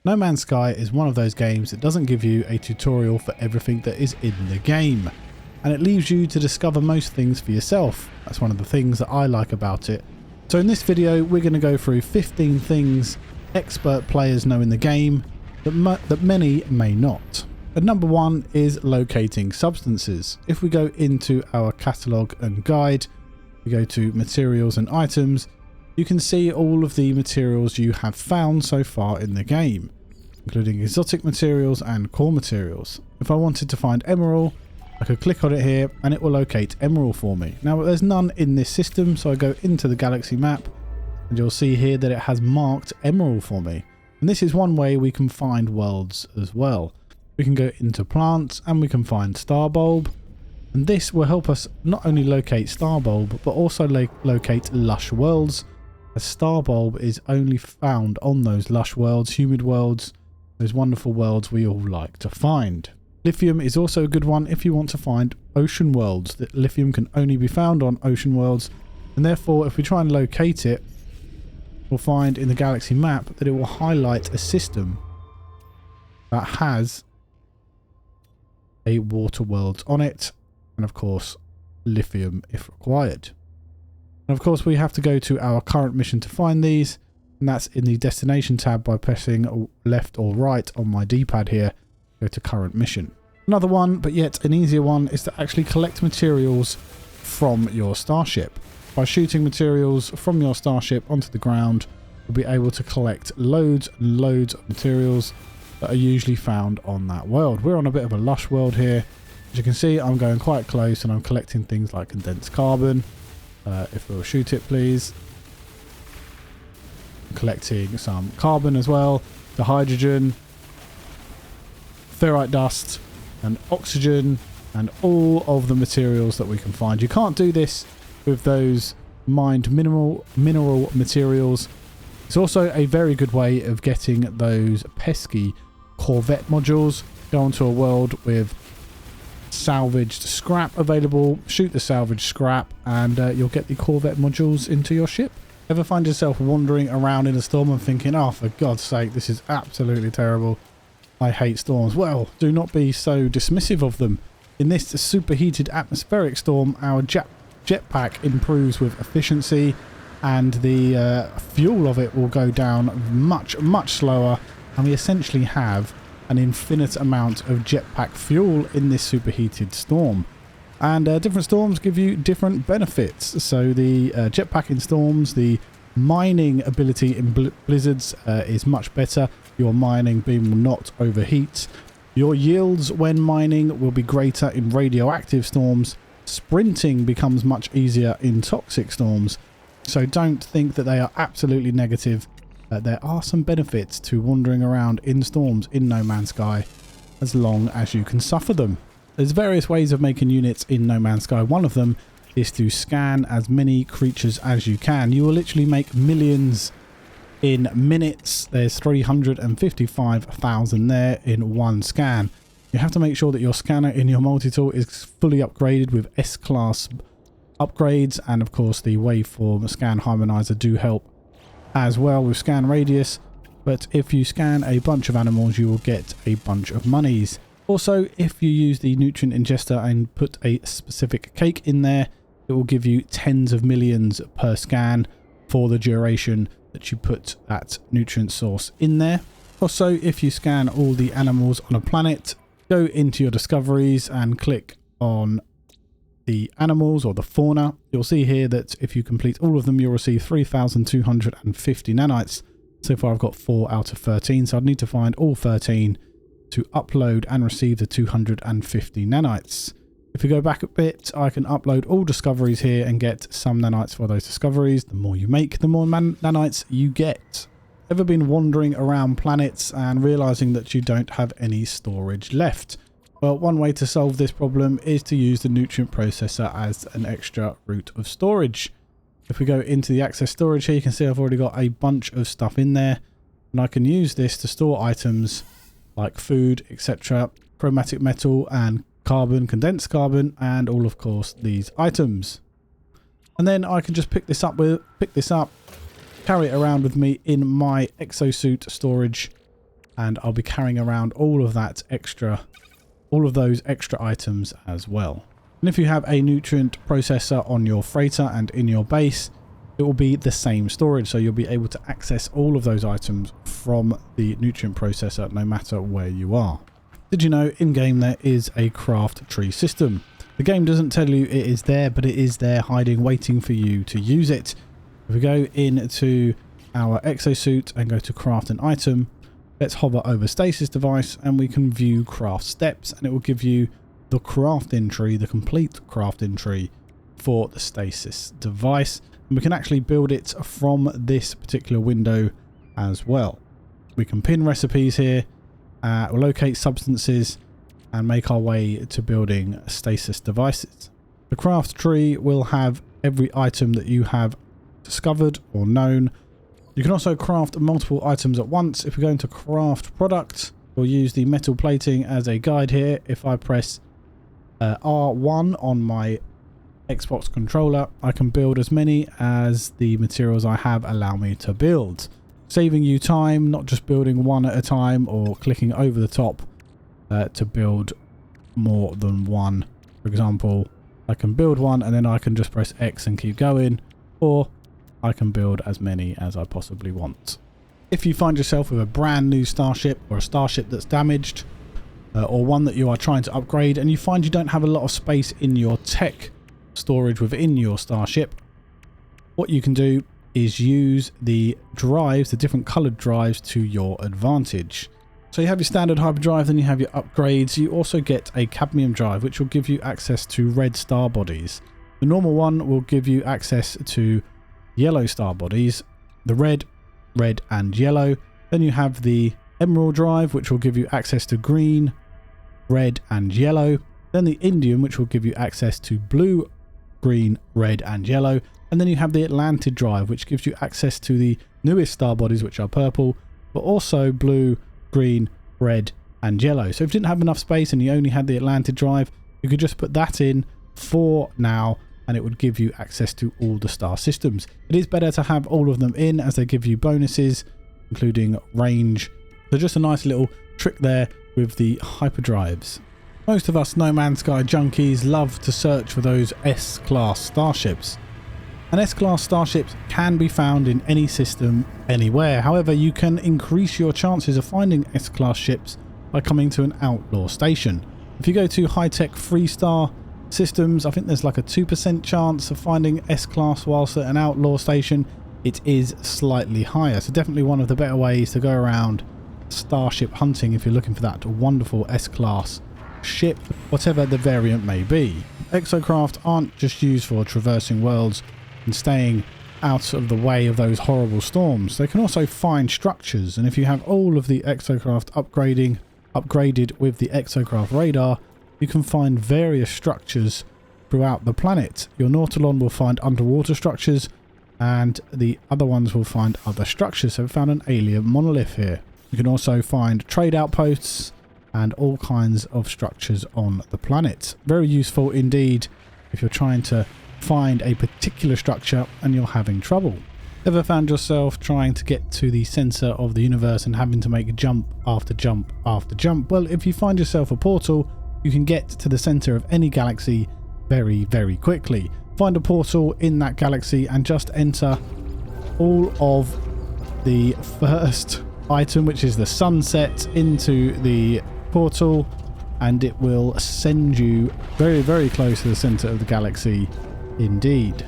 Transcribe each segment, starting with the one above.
No Man's Sky is one of those games that doesn't give you a tutorial for everything that is in the game, and it leaves you to discover most things for yourself. That's one of the things that I like about it. So in this video we're going to go through 15 things expert players know in the game that many may not. And number one is locating substances. If we go into our catalogue and guide, we go to materials and items, you can see all of the materials you have found so far in the game, including exotic materials and core materials. If I wanted to find emerald, I could click on it here and it will locate emerald for me. Now there's none in this system, so I go into the galaxy map and you'll see here that it has marked emerald for me. And this is one way we can find worlds as well. We can go into plants and we can find star bulb, and this will help us not only locate star bulb but also locate lush worlds, as star bulb is only found on those lush worlds, humid worlds, those wonderful worlds we all like to find. Lithium is also a good one if you want to find ocean worlds. That lithium can only be found on ocean worlds, and therefore if we try and locate it, we'll find in the galaxy map that it will highlight a system that has a water world on it, and of course lithium if required. And of course we have to go to our current mission to find these, and that's in the destination tab by pressing left or right on my D-pad here. Go to current mission. Another one, but yet an easier one, is to actually collect materials from your starship. By shooting materials from your starship onto the ground, you'll be able to collect loads and loads of materials that are usually found on that world. We're on a bit of a lush world here. As you can see, I'm going quite close and I'm collecting things like condensed carbon. If we'll shoot it, please. I'm collecting some carbon as well, the hydrogen, ferrite dust and oxygen, and all of the materials that we can find. You can't do this with those mined mineral materials. It's also a very good way of getting those pesky Corvette modules. Go onto a world with salvaged scrap available, shoot the salvaged scrap, and you'll get the Corvette modules into your ship. Ever find yourself wandering around in a storm and thinking, oh, for God's sake, this is absolutely terrible, I hate storms? Well, do not be so dismissive of them. In this superheated atmospheric storm, our jetpack improves with efficiency, and the fuel of it will go down much slower, and we essentially have an infinite amount of jetpack fuel in this superheated storm. And different storms give you different benefits. So the jetpack in storms, the mining ability in blizzards is much better. Your mining beam will not overheat. Your yields when mining will be greater in radioactive storms. Sprinting becomes much easier in toxic storms. So don't think that they are absolutely negative. There are some benefits to wandering around in storms in No Man's Sky, as long as you can suffer them. There's various ways of making units in No Man's Sky. One of them is to scan as many creatures as you can. You will literally make millions in minutes. There's 355,000 there in one scan. You have to make sure that your scanner in your multi-tool is fully upgraded with S-class upgrades, and of course the waveform scan harmonizer do help as well with scan radius. But if you scan a bunch of animals, you will get a bunch of monies. Also, if you use the nutrient ingester and put a specific cake in there, it will give you tens of millions per scan for the duration that you put that nutrient source in there. Also, if you scan all the animals on a planet, go into your discoveries and click on the animals or the fauna. You'll see here that if you complete all of them, you'll receive 3,250 nanites. So far I've got 4 out of 13, so I'd need to find all 13 to upload and receive the 250 nanites. If we go back a bit, I can upload all discoveries here and get some nanites for those discoveries. The more you make, the more nanites you get. Ever been wandering around planets and realizing that you don't have any storage left? Well, one way to solve this problem is to use the nutrient processor as an extra route of storage. If we go into the access storage here, you can see I've already got a bunch of stuff in there, and I can use this to store items like food, etc., chromatic metal and carbon, condensed carbon, and all of course these items. And then I can just pick this up, carry it around with me in my exosuit storage, and I'll be carrying around all of those extra items as well. And if you have a nutrient processor on your freighter and in your base, it will be the same storage, so you'll be able to access all of those items from the nutrient processor no matter where you are. Did you know in game there is a craft tree system? The game doesn't tell you it is there, but it is there hiding, waiting for you to use it. If we go into our exosuit and go to craft an item, let's hover over stasis device and we can view craft steps, and it will give you the crafting tree, the complete crafting tree for the stasis device. And we can actually build it from this particular window as well. We can pin recipes here, locate substances, and make our way to building stasis devices. The craft tree will have every item that you have discovered or known. You can also craft multiple items at once. If we go into craft product, we'll use the metal plating as a guide here. If I press R1 on my Xbox controller, I can build as many as the materials I have allow me to build, saving you time, not just building one at a time or clicking over the top to build more than one. For example, I can build one and then I can just press X and keep going, or I can build as many as I possibly want. If you find yourself with a brand new starship or a starship that's damaged, or one that you are trying to upgrade, and you find you don't have a lot of space in your tech storage within your starship, what you can do is use the drives, the different colored drives, to your advantage. So you have your standard hyperdrive, then you have your upgrades. You also get a cadmium drive, which will give you access to red star bodies. The normal one will give you access to yellow star bodies, the red and yellow. Then you have the emerald drive, which will give you access to green, red and yellow. Then the indium, which will give you access to blue, green, red and yellow. And then you have the Atlantid drive, which gives you access to the newest star bodies, which are purple, but also blue, green, red and yellow. So if you didn't have enough space and you only had the Atlantid drive, you could just put that in for now and it would give you access to all the star systems. It is better to have all of them in, as they give you bonuses, including range. So just a nice little trick there with the hyperdrives. Most of us No Man's Sky junkies love to search for those S-class starships. And S-class starships can be found in any system, anywhere. However, you can increase your chances of finding S-class ships by coming to an outlaw station. If you go to high-tech 3-star systems, I think there's like a 2% chance of finding S-class whilst at an outlaw station. It is slightly higher, so definitely one of the better ways to go around starship hunting if you're looking for that wonderful S-class ship, whatever the variant may be. Exocraft aren't just used for traversing worlds and staying out of the way of those horrible storms. They can also find structures, and if you have all of the Exocraft upgraded with the Exocraft radar, you can find various structures throughout the planet. Your Nautilon will find underwater structures and the other ones will find other structures. So we found an alien monolith here. You can also find trade outposts and all kinds of structures on the planet. Very useful indeed if you're trying to find a particular structure and you're having trouble. Ever found yourself trying to get to the center of the universe and having to make jump after jump after jump? Well, if you find yourself a portal, you can get to the center of any galaxy very, very quickly. Find a portal in that galaxy and just enter all of the first item, which is the sunset, into the portal, and it will send you very, very close to the center of the galaxy indeed.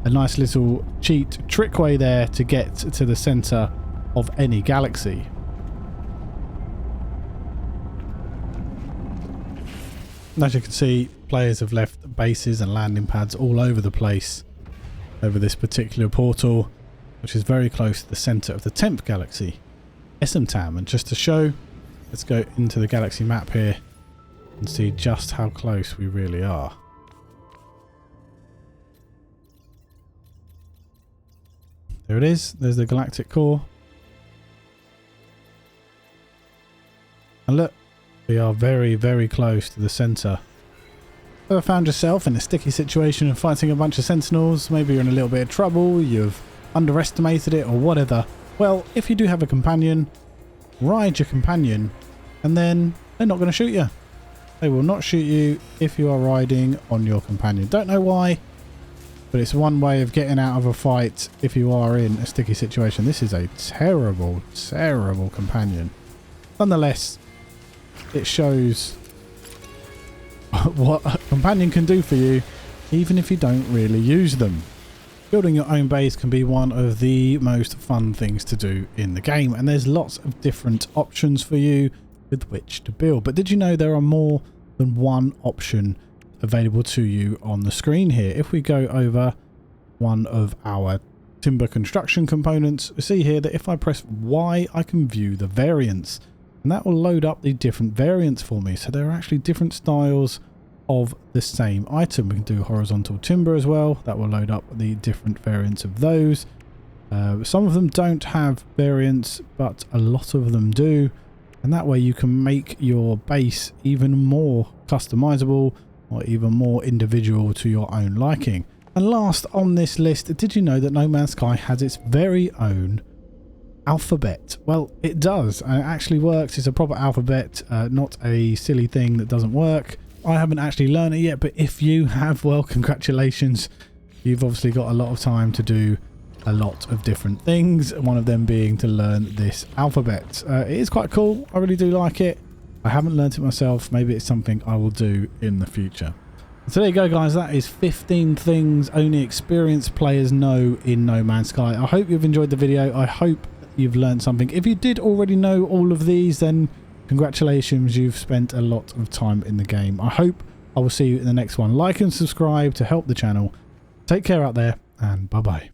A nice little cheat trick way there to get to the center of any galaxy. As you can see, players have left bases and landing pads all over the place over this particular portal, which is very close to the center of the 10th galaxy, SMTAM. And just to show, let's go into the galaxy map here and see just how close we really are. There it is. There's the galactic core. And look, we are very, very close to the center. Ever found yourself in a sticky situation and fighting a bunch of sentinels? Maybe you're in a little bit of trouble, you've underestimated it or whatever. Well, if you do have a companion, ride your companion and then they're not going to shoot you. They will not shoot you if you are riding on your companion. Don't know why, but it's one way of getting out of a fight if you are in a sticky situation. This is a terrible, terrible companion. Nonetheless, it shows what a companion can do for you, even if you don't really use them. Building your own base can be one of the most fun things to do in the game, and there's lots of different options for you with which to build. But did you know there are more than one option available to you on the screen here? If we go over one of our timber construction components, we see here that if I press Y, I can view the variants, and that will load up the different variants for me. So there are actually different styles of the same item. We can do horizontal timber as well. That will load up the different variants of those. Some of them don't have variants, but a lot of them do. And that way you can make your base even more customizable or even more individual to your own liking. And last on this list, did you know that No Man's Sky has its very own alphabet? Well, it does, and it actually works. It's a proper alphabet, not a silly thing that doesn't work. I haven't actually learned it yet, but if you have, well, congratulations. You've obviously got a lot of time to do a lot of different things, one of them being to learn this alphabet. It is quite cool. I really do like it. I haven't learnt it myself. Maybe it's something I will do in the future. So there you go, guys. That is 15 things only experienced players know in No Man's Sky. I hope you've enjoyed the video. I hope you've learned something. If you did already know all of these, then congratulations, you've spent a lot of time in the game. I hope I will see you in the next one. Like and subscribe to help the channel. Take care out there, and bye-bye.